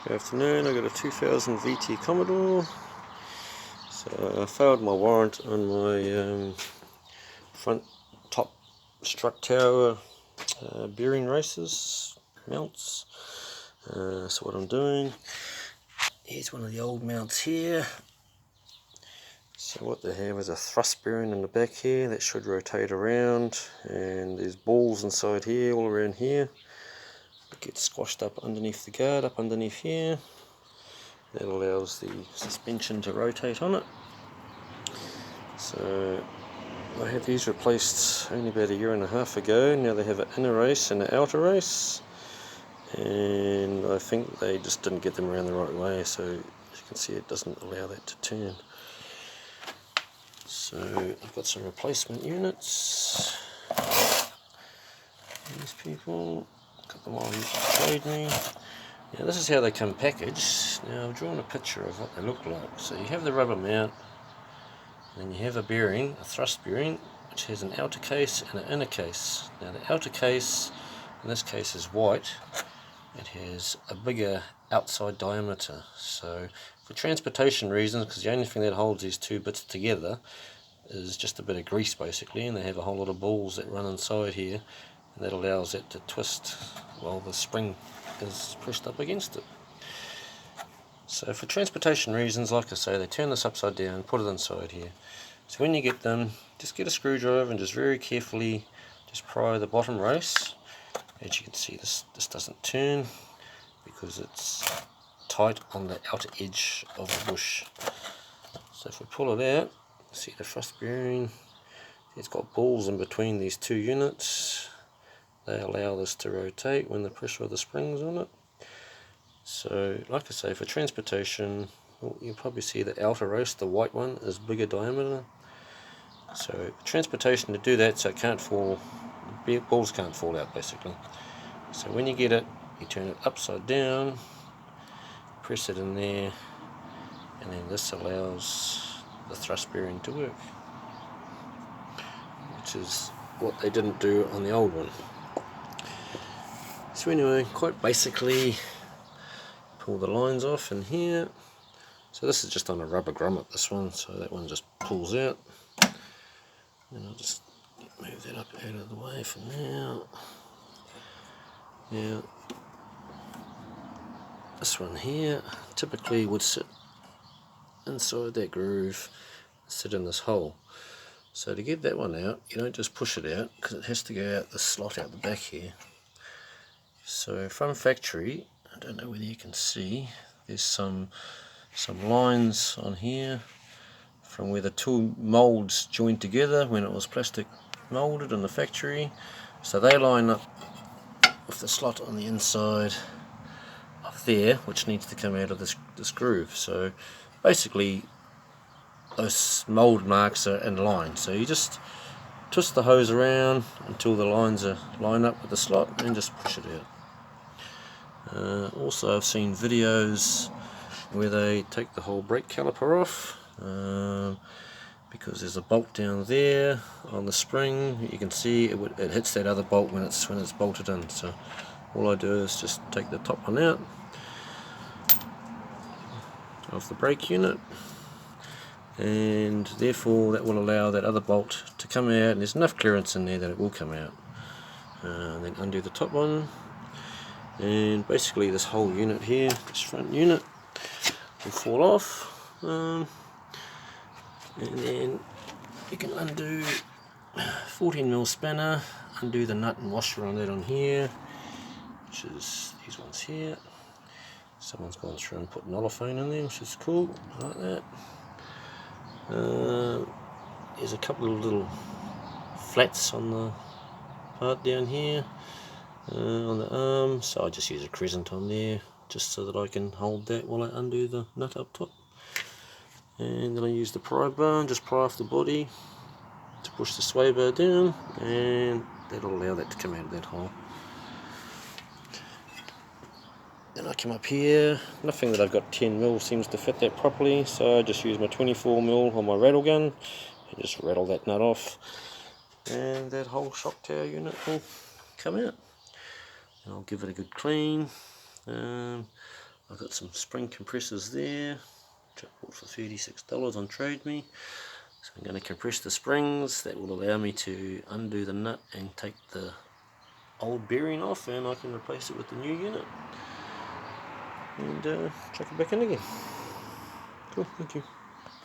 Good afternoon, I got a 2000 VT Commodore. So I failed my warrant on my front top strut tower bearing races mounts. So what I'm doing, here's one of the old mounts here. So what they have is a thrust bearing in the back here that should rotate around, and there's balls inside here, all around here. It gets squashed up underneath the guard, up underneath here. That allows the suspension to rotate on it. So I had these replaced only about a year and a half ago. Now they have an inner race and an outer race, and I think they just didn't get them around the right way, so as you can see it doesn't allow that to turn. So I've got some replacement units. These people, got them on showed me. Now this is how they come packaged. Now I've drawn a picture of what they look like. So you have the rubber mount, and you have a bearing, a thrust bearing, which has an outer case and an inner case. Now the outer case, in this case, is white. It has a bigger outside diameter. So for transportation reasons, because the only thing that holds these two bits together is just a bit of grease basically, and they have a whole lot of balls that run inside here, and that allows it to twist while the spring is pushed up against it. So for transportation reasons, like I say, they turn this upside down, put it inside here. So when you get them, just get a screwdriver and just very carefully just pry the bottom race. As you can see, this doesn't turn because it's tight on the outer edge of the bush. So if we pull it out, see the thrust bearing, it's got balls in between these two units. They allow this to rotate when the pressure of the spring's on it. So like I say, for transportation, you'll probably see the outer race, the white one, is bigger diameter. So transportation, to do that so it can't fall, balls can't fall out basically. So when you get it, you turn it upside down, press it in there, and then this allows the thrust bearing to work, which is what they didn't do on the old one. So anyway, quite basically, pull the lines off in here. So this is just on a rubber grommet, this one, so that one just pulls out. And I'll just move that up out of the way for now. Now, this one here typically would sit inside that groove, sit in this hole. So to get that one out, you don't just push it out, because it has to go out the slot out the back here. So from factory, I don't know whether you can see, there's some lines on here from where the two molds joined together when it was plastic molded in the factory. So they line up with the slot on the inside of there, which needs to come out of this groove. So basically those mold marks are in line, so you just twist the hose around until the lines are lined up with the slot and just push it out. Also I've seen videos where they take the whole brake caliper off, because there's a bolt down there on the spring. You can see it hits that other bolt when it's bolted in. So all I do is just take the top one out of the brake unit, and therefore that will allow that other bolt to come out, and there's enough clearance in there that it will come out. And then undo the top one, and basically this whole unit here, this front unit, will fall off. And then you can undo 14mm spanner, undo the nut and washer on that on here, which is these ones here. Someone's gone through and put an olefin in there, which is cool. I like that. There's a couple of little flats on the part down here on the arm, so I just use a crescent on there just so that I can hold that while I undo the nut up top. And then I use the pry bar and just pry off the body to push the sway bar down, and that'll allow that to come out of that hole. Then I come up here, nothing that I've got 10mm seems to fit that properly, so I just use my 24mm on my rattle gun and just rattle that nut off, and that whole shock tower unit will come out. And I'll give it a good clean. I've got some spring compressors there, which I bought for $36 on Trade Me. So I'm going to compress the springs. That will allow me to undo the nut and take the old bearing off, and I can replace it with the new unit and chuck it back in again. Cool, thank you.